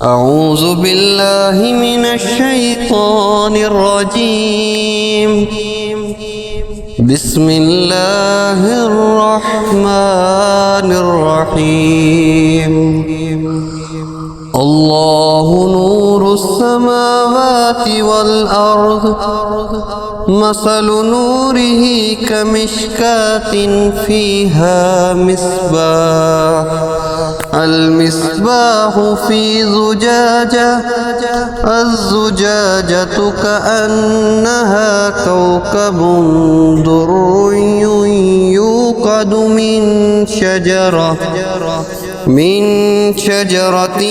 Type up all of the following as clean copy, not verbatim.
أعوذ بالله من الشيطان الرجيم. بسم الله الرحمن الرحيم. الله نور السماوات والأرض، مثل نوره كمشكاة فيها مصباح، المصباح في زجاجة، الزجاجة كأنها كوكب دري يوقد من شجرة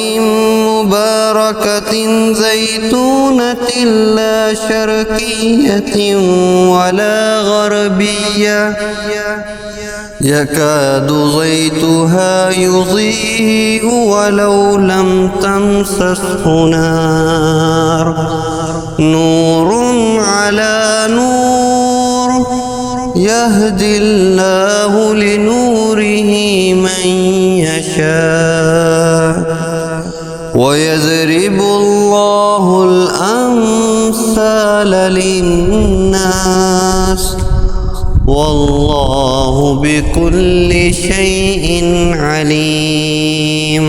مباركة زيتونة لا شرقية ولا غربية، يكاد زيتها يضيء ولو لم تمسسه نار، نور على نور، يهدي الله لنوره من يشاء، ويضرب الله الأمثال للناس، والله بكل شيء عليم.